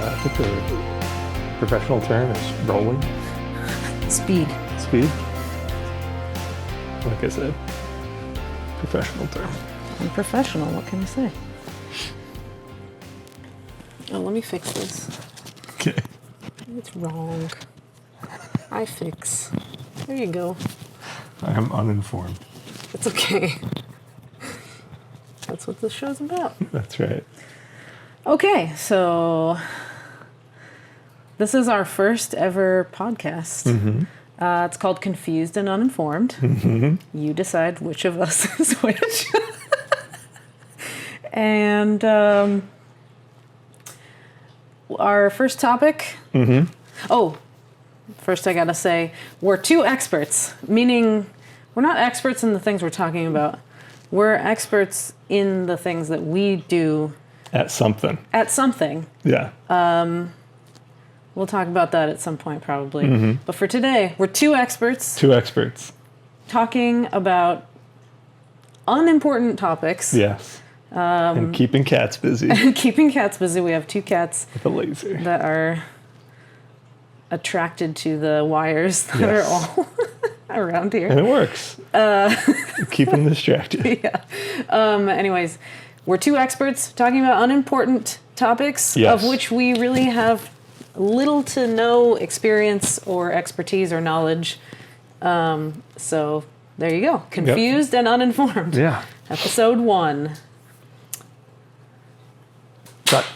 I think the professional term is rolling. Speed. Speed. Like I said, professional term. I'm professional. What can I say? Oh, let me fix this. Okay. It's wrong. I fix. There you go. I'm uninformed. It's okay. That's what this show's about. That's right. Okay, so this is our first ever podcast. Mm-hmm. It's called Confused and Uninformed. Mm-hmm. You decide which of us is which. And our first topic. Mm-hmm. Oh, first I gotta say, we're two experts, meaning we're not experts in the things we're talking about. We're experts in the things that we do. At something. At something. Yeah. We'll talk about that at some point probably. Mm-hmm. But for today, we're two experts Two experts. talking about unimportant topics. Yes. And keeping cats busy Keeping cats busy. We have two cats with a laser. that are attracted to the wires that Yes. are all around here. And it works. Keep them distracted. Yeah. Anyways, we're two experts talking about unimportant topics Yes. of which we really have little to no experience or expertise or knowledge. So there you go. Confused and uninformed. Yeah. Episode 1. Cut.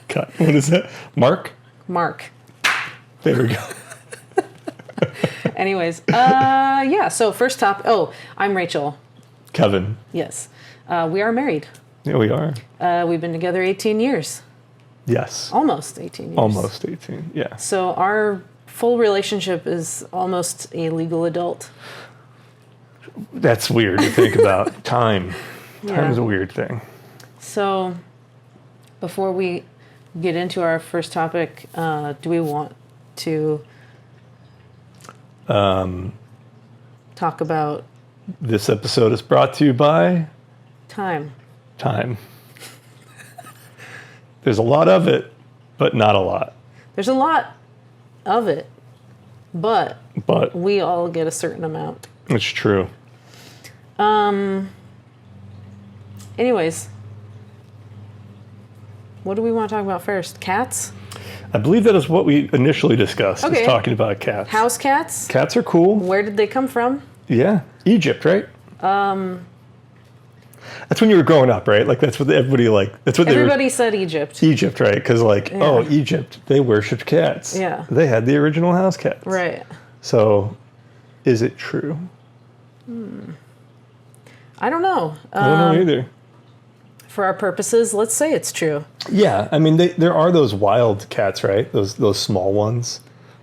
Cut. What is that? Mark? Mark. There we go. Anyways, yeah. So first topic. Oh, I'm Rachel. Kevin. Yes. We are married. Yeah, we are. We've been together 18 years. Yes. Almost 18 years. Almost 18. Yeah. So our full relationship is almost a legal adult. That's weird to think about. Time. Time is a weird thing. So before we get into our first topic, do we want to talk about This episode is brought to you by time? time. There's a lot of it, but not a lot. There's a lot of it, but But we all get a certain amount. it's true. Anyways, what do we want to talk about first? Cats? I believe that is what we initially discussed, Okay. is talking about cats. House cats? Cats are cool. Where did they come from? Yeah. Egypt, right? That's when you were growing up, right? Like, that's what everybody, like, that's what Everybody said Egypt. Egypt, right? Because, like, oh, Egypt, they worshipped cats. Yeah. They had the original house cats. Right. So, is it true? I don't know. I don't know either. For our purposes, let's say it's true. Yeah, I mean, there are those wild cats, right? Those small ones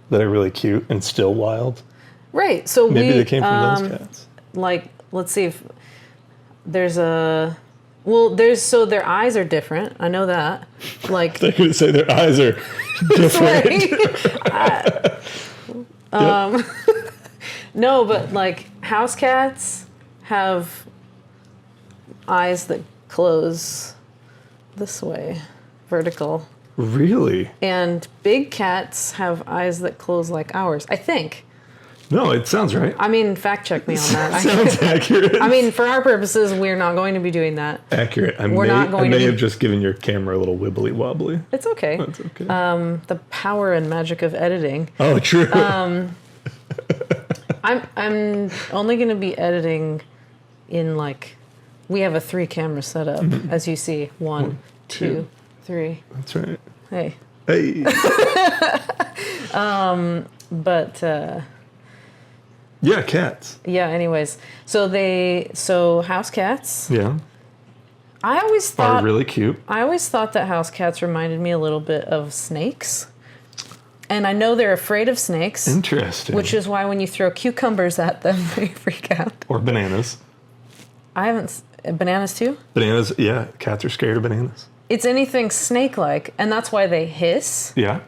that are really cute and still wild. Right. So Maybe they came from those cats. Like, let's see if there's a. Well, so their eyes are different. I know that. Like, They're going to say their eyes are different. No, but like house cats have eyes that close this way, vertical. Really? And big cats have eyes that close like ours, I think. No, it sounds right. I mean, fact check me on that. Sounds accurate. I mean, for our purposes, we're not going to be doing that. Accurate. I We're not going to may be- have just given your camera a little wibbly wobbly. It's okay. That's okay. The power and magic of editing. Oh, true. I'm only going to be editing in like, we have a 3-camera setup, as you see. 1, 2, 3. That's right. Hey. Hey. But Yeah, cats. yeah. Anyways, so house cats. Yeah. I always thought Are really cute. that house cats reminded me a little bit of snakes. And I know they're afraid of snakes. Interesting. Which is why when you throw cucumbers at them, they freak out. Or bananas. I haven't... Bananas too? Bananas, yeah. Cats are scared of bananas. It's anything snake-like, and that's why they hiss. Yeah.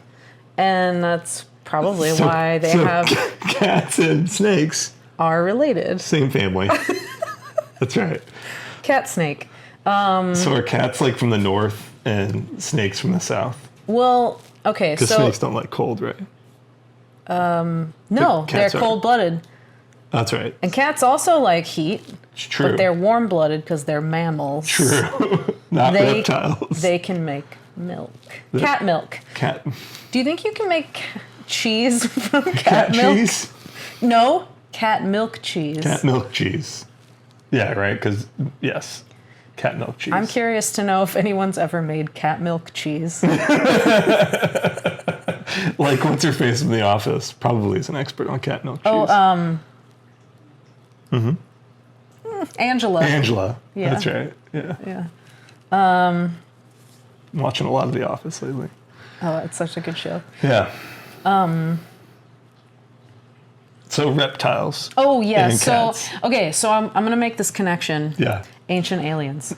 And that's probably why they have... Cats and snakes. Are related. Same family. That's right. Cat snake. So are cats like from the north and snakes from the south? Well, okay, Because so snakes don't like cold, right? no, they're cats are. cold-blooded. That's right. And cats also like heat, It's true. but they're warm-blooded because they're mammals. True. Not reptiles. They can make milk. Cat milk. Cat. Do you think you can make cheese from cat milk? cheese? No, cat milk cheese. Cat milk cheese. Yeah, right. Because yes, cat milk cheese. I'm curious to know if anyone's ever made cat milk cheese. Like what's her face from The Office probably is an expert on cat milk cheese. Oh, Angela. Angela. Yeah. That's right. Yeah. Yeah. I'm watching a lot of The Office lately. Oh, it's such a good show. Yeah. So reptiles. Oh yeah. And So cats. okay. So I'm gonna make this connection. Yeah. Ancient aliens.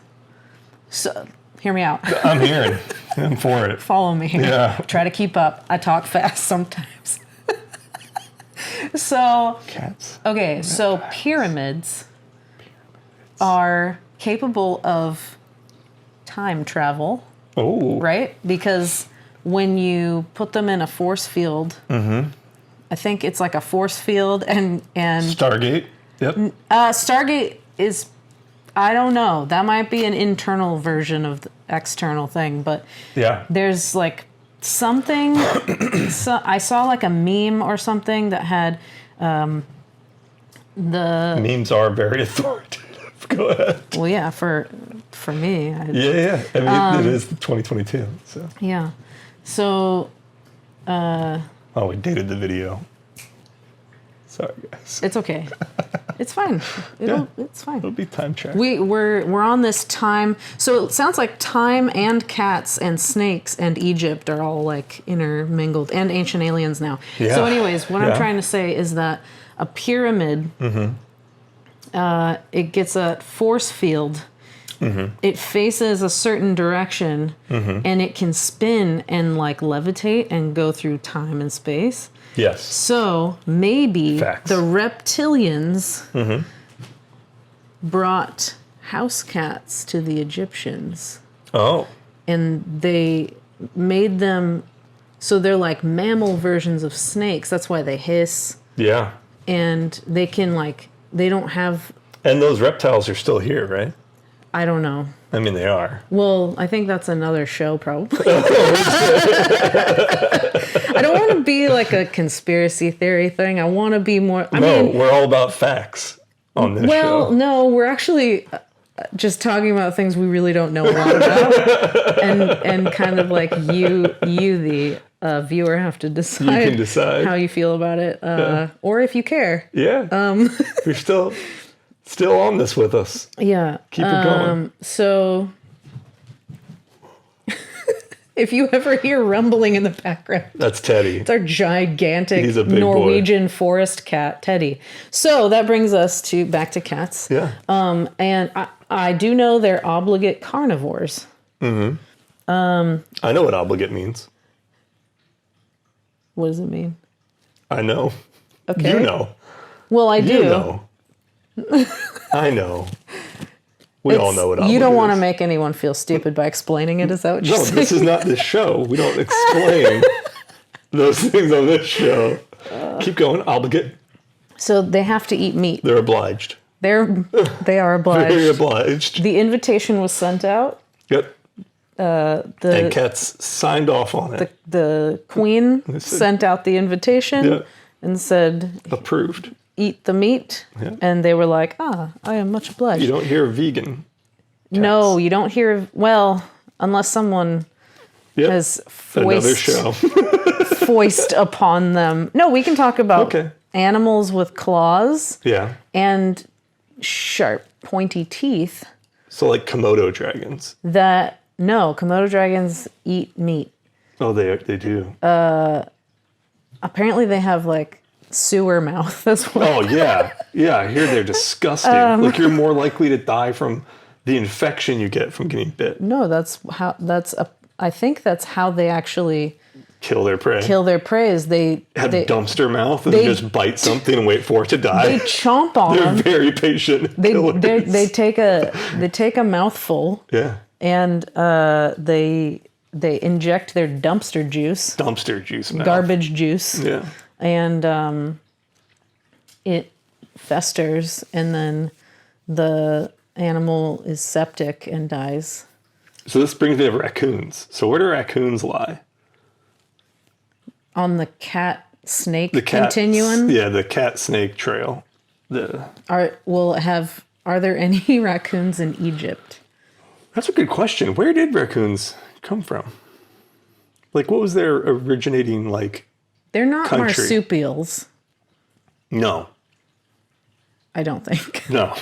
So hear me out. I'm hearing. I'm for it. Follow me. Yeah. Try to keep up. I talk fast sometimes. So Cats. okay. So pyramids are capable of time travel, Oh. right? Because when you put them in a force field, I think it's like a force field, and Stargate. Yep. Stargate is, I don't know, that might be an internal version of the external thing, but Yeah. there's like something. So I saw like a meme or something that had the Memes are very authoritative. Go ahead. well, yeah, for me, Yeah. I mean, it is 2022. So. yeah. So Oh, we dated the video. Sorry, guys. it's okay. It's fine. It's fine. It'll be time check. We're on this time. So it sounds like time and cats and snakes and Egypt are all like intermingled, and ancient aliens now. Yeah. So anyways, what I'm Yeah. trying to say is that a pyramid, it gets a force field. It faces a certain direction, and it can spin and like levitate and go through time and space. Yes. So maybe Facts. the reptilians brought house cats to the Egyptians, Oh. and they made them so they're like mammal versions of snakes. That's why they hiss, Yeah. and they can like they don't have, And those reptiles are still here, right? I don't know. I mean, they are. Well, I think that's another show, probably. I don't want to be like a conspiracy theory thing. I want to be more. I No, mean, we're all about facts on this well, show. no, we're actually just talking about things we really don't know a lot about, and kind of like you, the viewer, have to decide, You can decide. how you feel about it, or if you care. Yeah. You're still on this with us. Yeah. Keep it going. So, if you ever hear rumbling in the background, That's Teddy. it's our gigantic He's a big Norwegian forest cat, Teddy. So that brings us back to cats. Yeah. And I do know they're obligate carnivores. I know what obligate means. What does it mean? I know. Okay. You know. Well, I do. You know. I know. We all know what obligate You don't want to is. make anyone feel stupid by explaining it. Is that what you're No, saying? this is not this show. We don't explain those things on this show. Keep going. Obligate. So they have to eat meat. They're obliged. They are Very obliged. obliged. The invitation was sent out. Yep. And Cats signed off on it. The queen said- sent out the invitation Yeah. and said, Approved. eat the meat. Yeah. And they were like, I am much obliged. You don't hear vegan. No, you don't hear, well, unless someone Yep. has Another show. foist upon them. No, we can talk about Okay. animals with claws Yeah. and sharp, pointy teeth So like Komodo dragons. that, no, Komodo dragons eat meat. Oh, they do. Apparently they have like sewer mouth as well. Oh yeah, yeah. I hear they're disgusting. Like you're more likely to die from the infection you get from getting bit. No, I think that's how they actually Kill their prey. kill their prey. Is they dumpster mouth and they- just bite something and wait for it to die. they chomp on They're them. very patient. They take a mouthful yeah. and they they inject their dumpster juice, Now. garbage juice, Yeah. and it festers, and then the animal is septic and dies. So this brings me to raccoons. So where do raccoons lie? On the cat snake The cat, continuum. Yeah, the cat snake trail. Are there any raccoons in Egypt? That's a good question. Where did raccoons come from? Like, what was their originating, like... They're not country? marsupials, No. I don't think. No.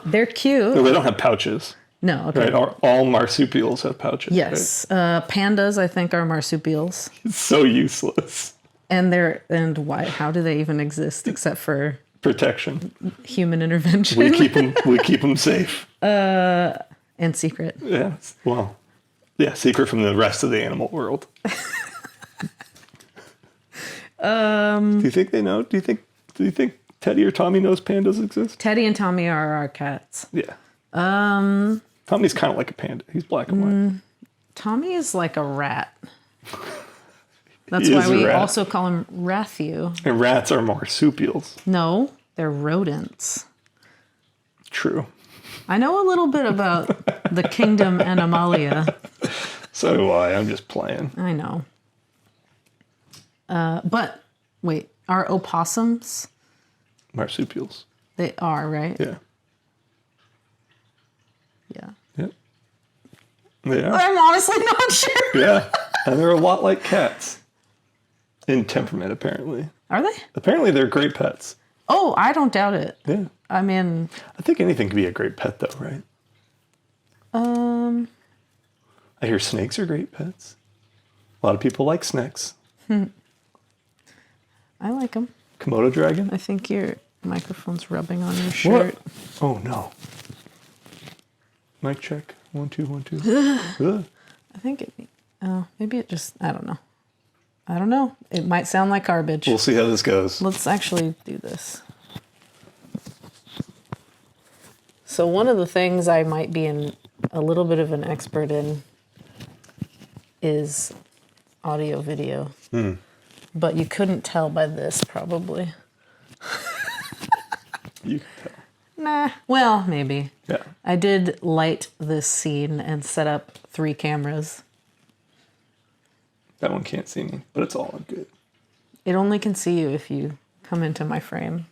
They're cute. No, they don't have pouches. No, okay. Right? All marsupials have pouches. Yes. Pandas, I think, are marsupials. Right? It's so useless. And why? How do they even exist except for Protection. human intervention? We keep them safe. And secret. Yeah. Well, yeah, secret from the rest of the animal world. Do you think they know? Do you think Teddy or Tommy knows pandas exist? Teddy and Tommy are our cats. Yeah. Tommy's kind of like a panda. He's black and white. Tommy is like a rat. That's He why is a we rat. also call him Rathu. And rats are marsupials. No, they're rodents. True. I know a little bit about the kingdom Animalia. So do I. I'm just playing. I know. But wait, are opossums? Marsupials. They are, right? Yeah. Yeah. Yep. They are. I'm honestly not sure. Yeah. And they're a lot like cats. In temperament, apparently. Are they? Apparently, they're great pets. Oh, I don't doubt it. Yeah. I mean, I think anything can be a great pet, though, right? I hear snakes are great pets. A lot of people like snakes. I like them. Komodo dragon? I think your microphone's rubbing on your shirt. What? Oh, no. Mic check. 1, 2, 1, 2. Ugh. I think it. Oh, maybe it just. I don't know. I don't know. It might sound like garbage. We'll see how this goes. Let's actually do this. So one of the things I might be a little bit of an expert in is audio video. But you couldn't tell by this probably. You can tell. Nah. Well, maybe. Yeah. I did light this scene and set up 3 cameras. That one can't see me, but it's all good. It only can see you if you come into my frame.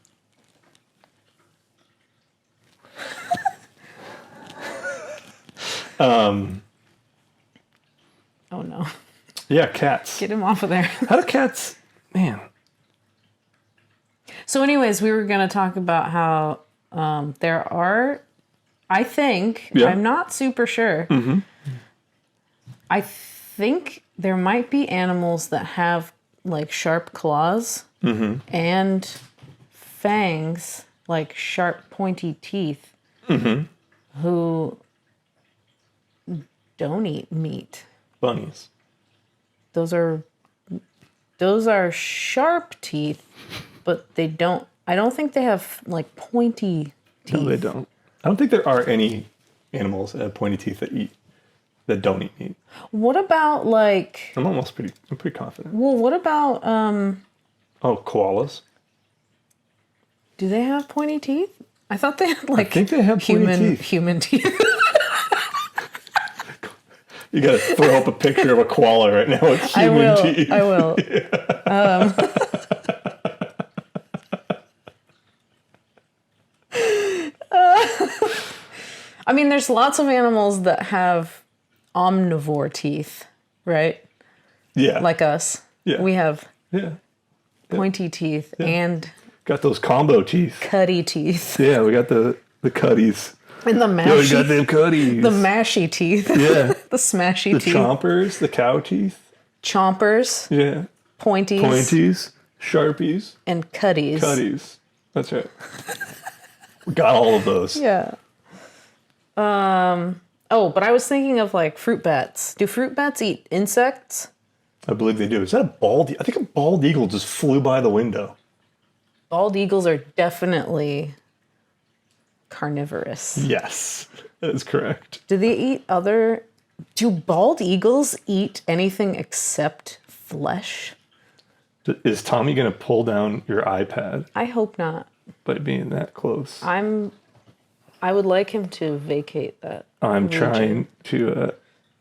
Oh no. Yeah, cats. Get him off of there. How do cats... Man. So anyways, we were going to talk about how there are, I think, Yeah. I'm not super sure. Mm-hmm. I think there might be animals that have like sharp claws and fangs, like sharp pointy teeth, who don't eat meat. Bunnies. Those are sharp teeth, but I don't think they have like pointy teeth. No, they don't. I don't think there are any animals that have pointy teeth that don't eat meat. What about like, I'm pretty confident. well, what about, Oh, koalas? do they have pointy teeth? I thought they had like I think they have pointy teeth. human teeth. You gotta throw up a picture of a koala right now with human teeth. I will. I mean, there's lots of animals that have omnivore teeth, right? Yeah. Like us. Yeah. We have Yeah. pointy teeth and Got those combo teeth. cutty teeth. Yeah, we got the cutties. And the Yo, we got mashy, them cutties. the mashy teeth. Yeah. The smashy The teeth. chompers, the cow teeth. Chompers, Yeah. pointies, Pointies, sharpies, and cutties. cutties. That's right. We got all of those. Yeah. Oh, but I was thinking of like fruit bats. Do fruit bats eat insects? I believe they do. Is that a bald? I think a bald eagle just flew by the window. Bald eagles are definitely carnivorous. Yes, that is correct. Do they eat other Do bald eagles eat anything except flesh? Is Tommy going to pull down your iPad I hope not. by being that close? I would like him to vacate that. I'm region. trying to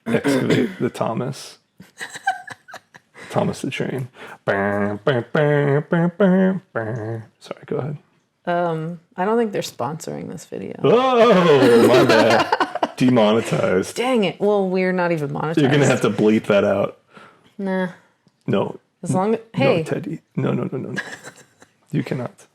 excavate the Thomas. Thomas the train. Sorry, go ahead. I don't think they're sponsoring this video. Oh, my bad. Demonetized. Dang it. Well, we're not even monetized. You're going to have to bleep that out. Nah. No. As long as... Hey. No, Teddy. No. You cannot.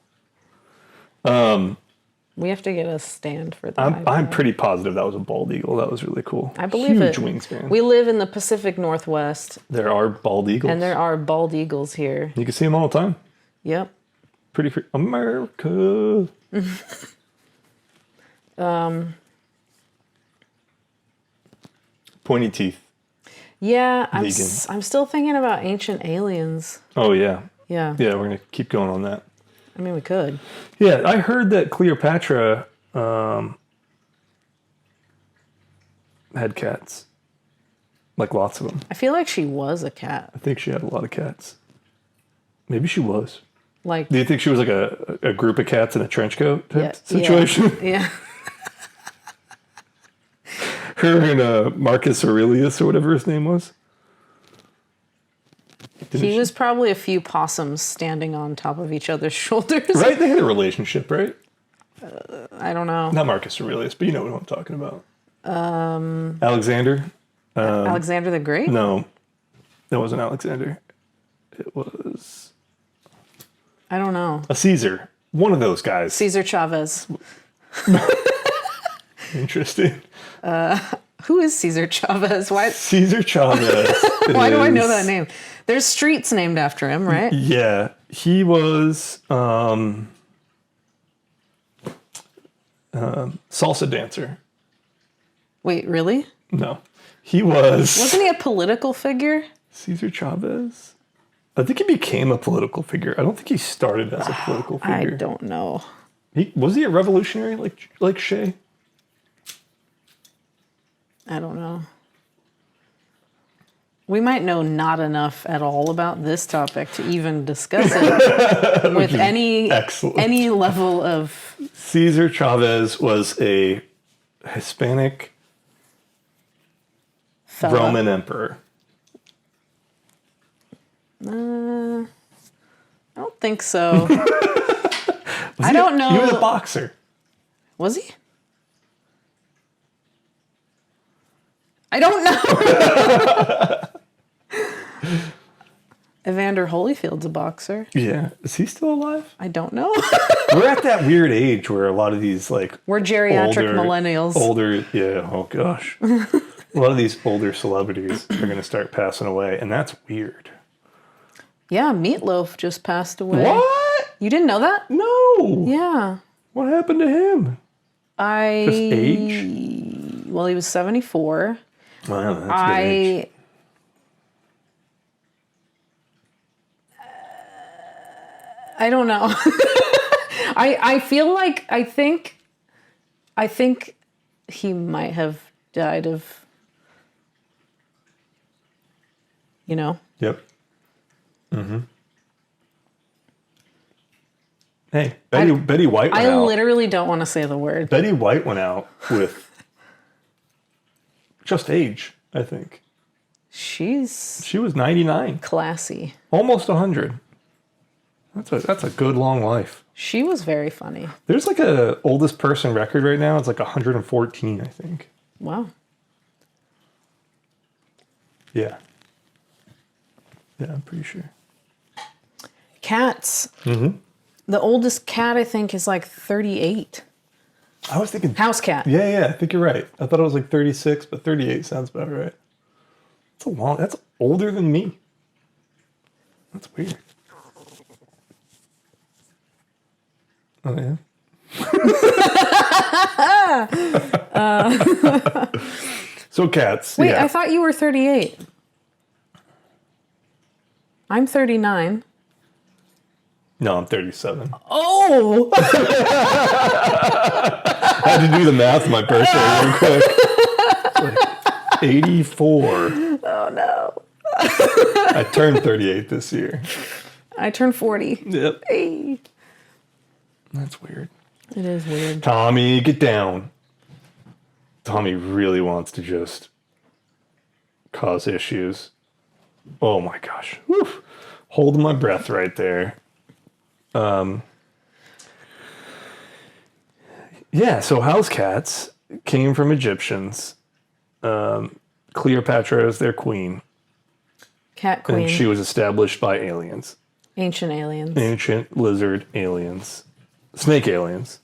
We have to get a stand for that. I'm pretty positive that was a bald eagle. That was really cool. I believe it. Huge wingspan. We live in the Pacific Northwest. There are bald eagles. And there are bald eagles here. You can see them all the time. Yep. Pretty free. America. Pointy teeth. Yeah, I'm Vegan. I'm still thinking about Ancient Aliens. Oh, yeah. Yeah. Yeah, we're going to keep going on that. I mean, we could. Yeah, I heard that Cleopatra had cats. Like lots of them. I feel like she was a cat. I think she had a lot of cats. Maybe she was. Like, Do you think she was like a group of cats in a trench coat type yeah, situation? Yeah. Her and Marcus Aurelius or whatever his name was. Didn't He she- was probably a few possums standing on top of each other's shoulders. Right? They had a relationship, right? I don't know. Not Marcus Aurelius, but you know what I'm talking about. Alexander? Alexander the Great? No. It wasn't Alexander. It was I don't know. a Caesar. One of those guys. Cesar Chavez. Interesting. Who is Cesar Chavez? Why Caesar Chavez. why do I know is- that name? There's streets named after him, right? Yeah. He was salsa dancer. Wait, really? No. He was Wasn't he a political figure? Cesar Chavez. I think he became a political figure. I don't think he started as a political I figure. don't know. Was he a revolutionary like Shay? I don't know. We might know not enough at all about this topic to even discuss it with any excellent. level of Cesar Chavez was a Hispanic fella. Roman emperor. I don't think so. I don't know. He was a boxer. Was he? I don't know. Evander Holyfield's a boxer. Yeah. Is he still alive? I don't know. We're at that weird age where a lot of these We're geriatric millennials. Yeah, oh gosh. A lot of these older celebrities are going to start passing away, and that's weird. Yeah, Meatloaf just passed away. What? You didn't know that? No. Yeah. What happened to him? Just age? Well, he was 74. Wow, that's a good age. I don't know. I feel like I think he might have died of, Yep. Mm-hmm. Hey, Betty White went I out. literally don't want to say the word. Betty White went out with just age, I think. She's She was 99, classy. almost 100. That's a good long life. She was very funny. There's like a oldest person record right now. It's like 114, I think. Wow. Yeah. Yeah, I'm pretty sure. Cats. Mm-hmm. The oldest cat, I think, is like 38. I was thinking House cat. Yeah, I think you're right. I thought it was like 36, but 38 sounds about right. That's older than me. That's weird. Oh, yeah? So cats. Wait, yeah. I thought you were 38. I'm 39. No, I'm 37. Oh! I had to do the math on my birthday real quick. 84. Oh no. I turned 38 this year. I turned 40. Yep. Hey. That's weird. It is weird. Tommy, get down. Tommy really wants to just cause issues. Oh my gosh. Whew. Holding my breath right there. Yeah, so house cats came from Egyptians. Cleopatra is their queen. Cat queen. And she was established by aliens. Ancient aliens. Ancient lizard aliens. Snake aliens.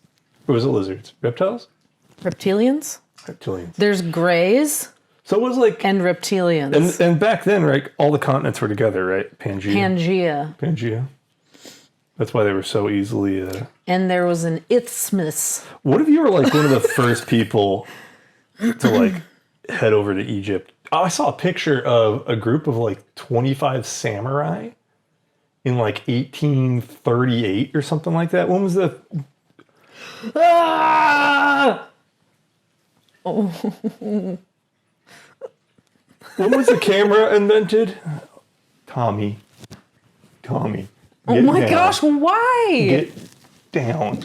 Or was it lizards? Reptiles? Reptilians? Reptilians. There's greys So it was like... and reptilians. And back then, right, all the continents were together, right? Pangea. Pangea. That's why they were so easily... And there was an isthmus. What if you were like one of the first people to like head over to Egypt? Oh, I saw a picture of a group of like 25 samurai in like 1838 or something like that. When was the... Ah! Oh. When was the camera invented? Tommy. Oh get my down. gosh, why? Get down.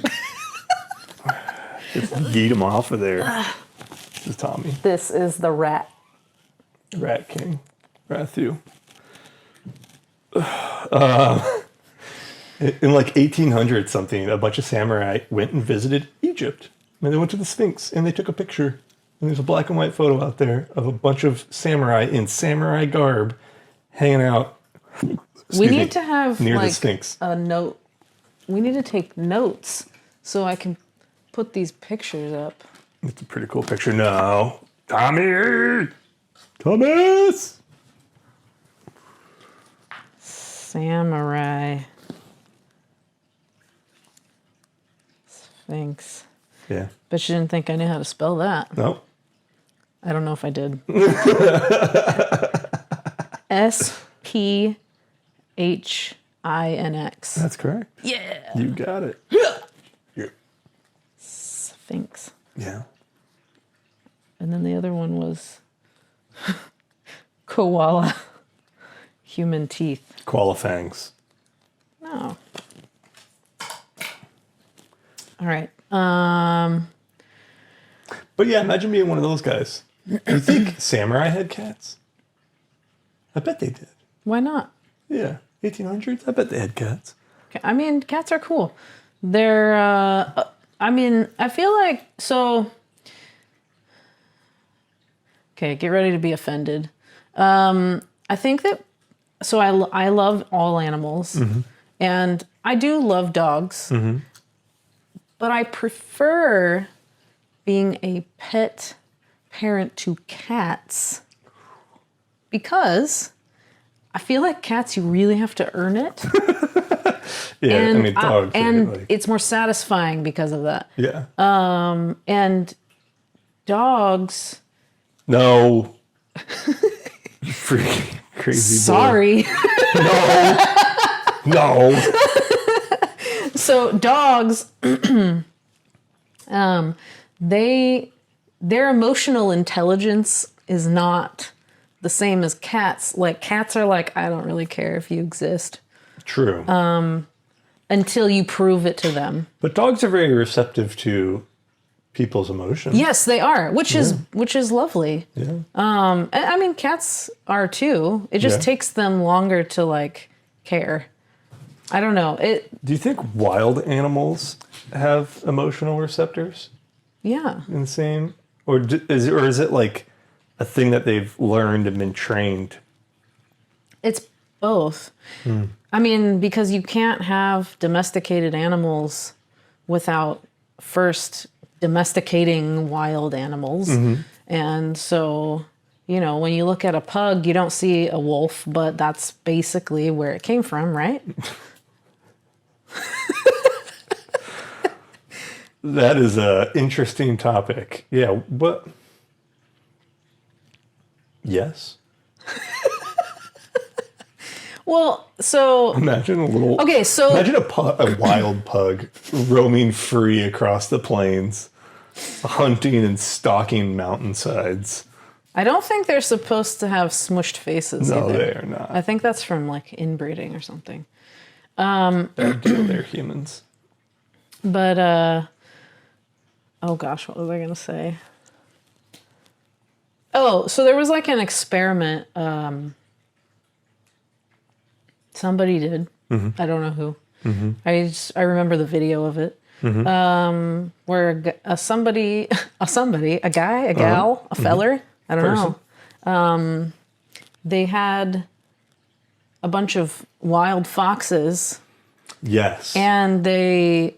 Just yeet him off of there. This is Tommy. This is the rat. Rat King. Rathu. In like 1800 something, a bunch of samurai went and visited Egypt. And they went to the Sphinx and they took a picture. And there's a black and white photo out there of a bunch of samurai in samurai garb hanging out. We need to have near the like Sphinx. a note. We need to take notes so I can put these pictures up. It's a pretty cool picture. No. Tommy! Thomas! Samurai. Sphinx. Yeah. Bet you didn't think I knew how to spell that. No. I don't know if I did. S-P-H-I-N-X. That's correct. Yeah. You got it. Yeah. Sphinx. Yeah. And then the other one was koala. Human teeth. Koala fangs. No. All right. But yeah, imagine being one of those guys. You think samurai had cats? I bet they did. Why not? Yeah. 1800s? I bet they had cats. I mean, cats are cool. They're, I mean, I feel like, so, okay, get ready to be offended. I think that, so I love all animals, Mm-hmm. and I do love dogs, Mm-hmm. but I prefer being a pet parent to cats because I feel like cats, you really have to earn it. Yeah, And, I mean, dogs. and like, it's more satisfying because of that. yeah. And dogs, No. Freaking crazy boy. sorry. No. So dogs, their emotional intelligence is not the same as cats. Like cats are like, I don't really care if you exist True. until you prove it to them. But dogs are very receptive to people's emotions. Yes, they are, which is lovely. Yeah. I mean, cats are too. It just Yeah. takes them longer to like care. I don't know. Do you think wild animals have emotional receptors Yeah. in the same? Or is it like a thing that they've learned and been trained? It's both. I mean, because you can't have domesticated animals without first domesticating wild animals. And so, you know, when you look at a pug, you don't see a wolf, but that's basically where it came from, right? That is a interesting topic. Yeah, but yes. Well, so Imagine a little. okay, so Imagine a wild pug roaming free across the plains, hunting and stalking mountainsides. I don't think they're supposed to have smushed faces No, either. they are not. I think that's from like inbreeding or something. They're humans. But oh gosh, what was I gonna say? Oh, so there was like an experiment somebody did. I don't know who. I remember the video of it. Where a guy, a gal, a feller, I don't know. They had a bunch of wild foxes. Yes. And they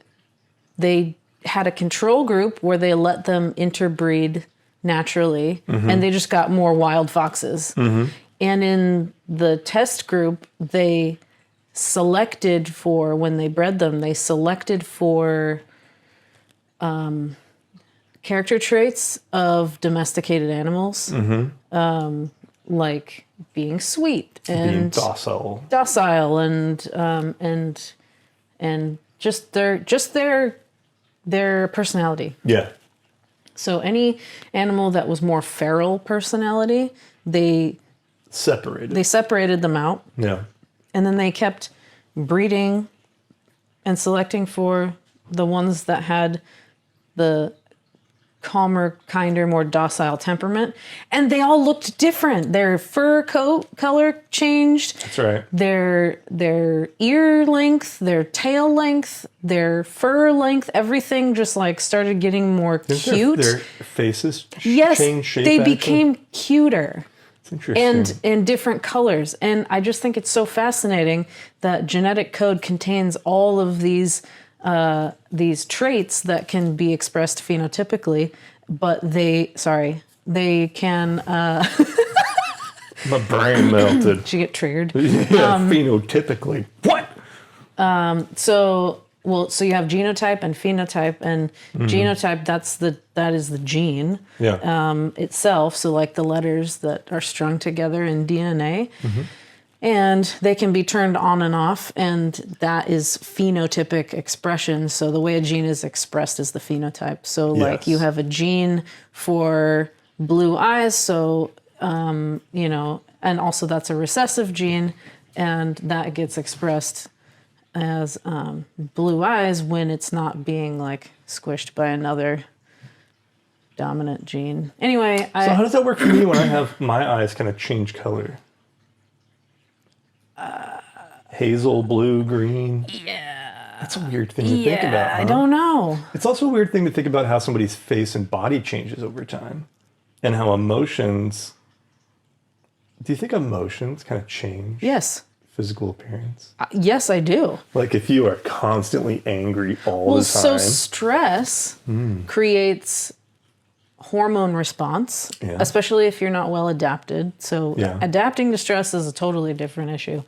had a control group where they let them interbreed naturally, and they just got more wild foxes. And in the test group, they selected for, when they bred them, they selected for character traits of domesticated animals, like being sweet and being docile, and just their personality. Yeah. So any animal that was more feral personality, they separated them out. Yeah. And then they kept breeding and selecting for the ones that had the calmer, kinder, more docile temperament. And they all looked different. Their fur coat color changed. That's right. Their ear length, their tail length, their fur length, everything just like started getting more cute. Their faces Yes, changed shape. they became cuter. It's interesting. And in different colors. And I just think it's so fascinating that genetic code contains all of these traits that can be expressed phenotypically, but they can. My brain melted. Did you get triggered? Yeah, phenotypically. What? So you have genotype and phenotype, and genotype that is the gene itself. So like the letters that are strung together in DNA. And they can be turned on and off, and that is phenotypic expression. So the way a gene is expressed is the phenotype. So like you have a gene for blue eyes, so and also that's a recessive gene, and that gets expressed as blue eyes when it's not being like squished by another dominant gene. Anyway, So how does that work for me when I have my eyes kind of change color? Hazel, blue, green. Yeah. That's a weird thing to think about. Huh? I don't know. It's also a weird thing to think about how somebody's face and body changes over time, and how emotions. Do you think emotions kind of change? Yes. Physical appearance. Yes, I do. Like if you are constantly angry all the time. So stress creates hormone response, especially if you're not well adapted. So adapting to stress is a totally different issue.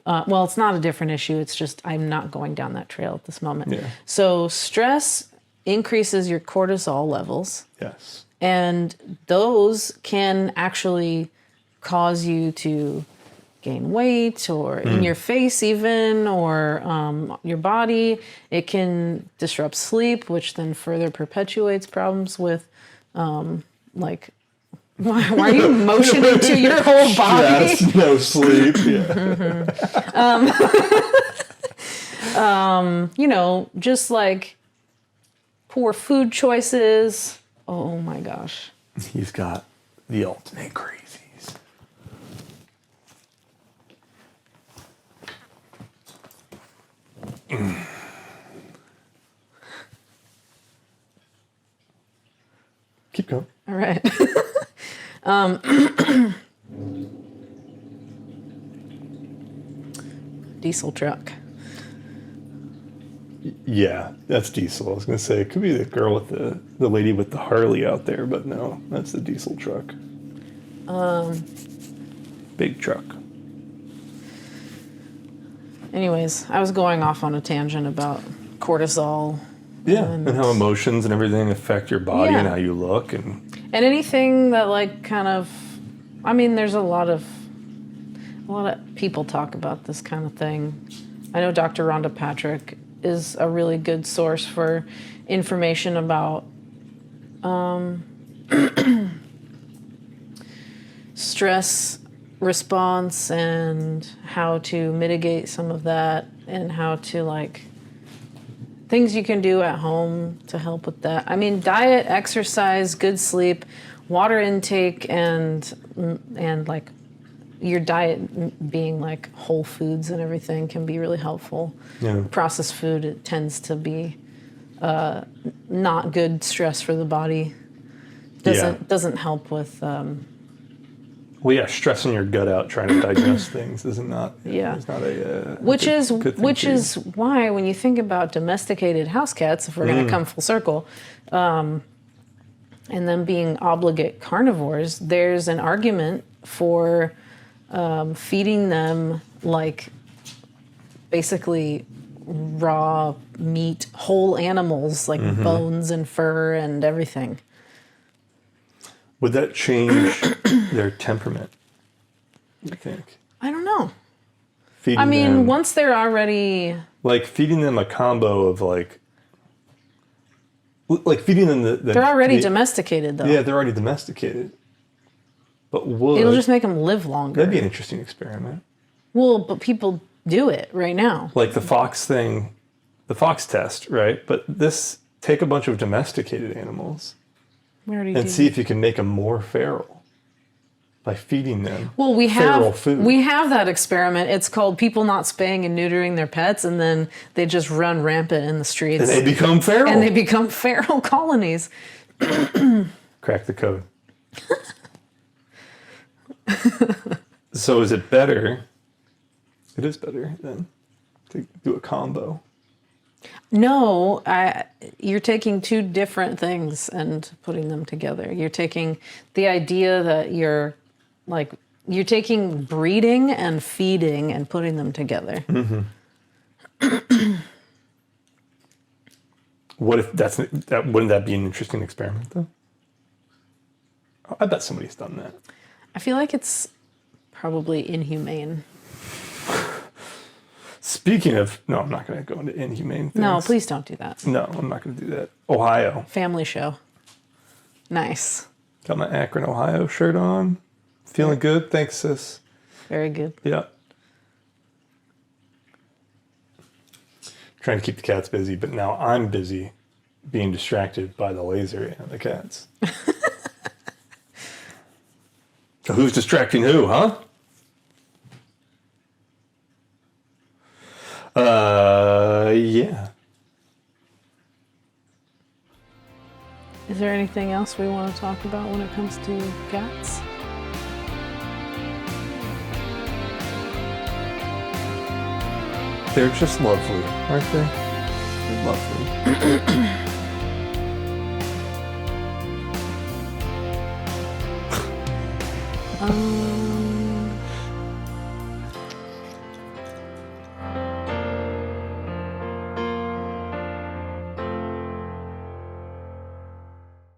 Well, it's not a different issue. It's just I'm not going down that trail at this moment. Yeah. So stress increases your cortisol levels. Yes. And those can actually cause you to gain weight, or in your face even, or your body. It can disrupt sleep, which then further perpetuates problems with like... Why are you motioning to your whole body? Yes, no sleep. Yeah. Just like poor food choices. Oh my gosh. He's got the ultimate crazies. Keep going. All right. Diesel truck. Yeah, that's diesel. I was going to say, it could be the girl with the lady with the Harley out there, but no, that's the diesel truck. Big truck. Anyways, I was going off on a tangent about cortisol. Yeah, and how emotions and everything affect your body and how you look. And anything that like kind of, I mean, there's a lot of people talk about this kind of thing. I know Dr. Rhonda Patrick is a really good source for information about stress response and how to mitigate some of that and how to like things you can do at home to help with that. I mean, diet, exercise, good sleep, water intake, and like your diet being like whole foods and everything can be really helpful. Yeah. Processed food, it tends to be not good stress for the body. Doesn't help with. Well, yeah, stressing your gut out trying to digest things is not. Yeah. It's not a. Which good thing is for you. why when you think about domesticated house cats, if we're going to come full circle, and them being obligate carnivores, there's an argument for feeding them like basically raw meat, whole animals like bones and fur and everything. Would that change their temperament? You think? I don't know. Feeding I mean, them, once they're already like feeding them a combo of like feeding them the they're already domesticated though. Yeah, they're already domesticated. But It'll just make them live longer. That'd be an interesting experiment. Well, but people do it right now. Like the fox thing, the fox test, right? But this, take a bunch of domesticated animals We already and do. see if you can make them more feral by feeding them Well, we feral have food. we have that experiment. It's called people not spaying and neutering their pets, and then they just run rampant in the streets. And they become feral. And they become feral colonies. Crack the code. So is it better? It is better then to do a combo. No, you're taking two different things and putting them together. You're taking the idea that you're taking breeding and feeding and putting them together. Mm-hmm. What if that? Wouldn't that be an interesting experiment though? I bet somebody's done that. I feel like it's probably inhumane. Speaking of, no, I'm not going to go into inhumane things. No, please don't do that. No, I'm not going to do that. Ohio. Family show. Nice. Got my Akron, Ohio shirt on. Feeling good. Thanks, sis. Very good. Yeah. Trying to keep the cats busy, but now I'm busy being distracted by the laser and the cats. So who's distracting who, huh? Yeah. Is there anything else we want to talk about when it comes to cats? They're just lovely, aren't they? They're lovely.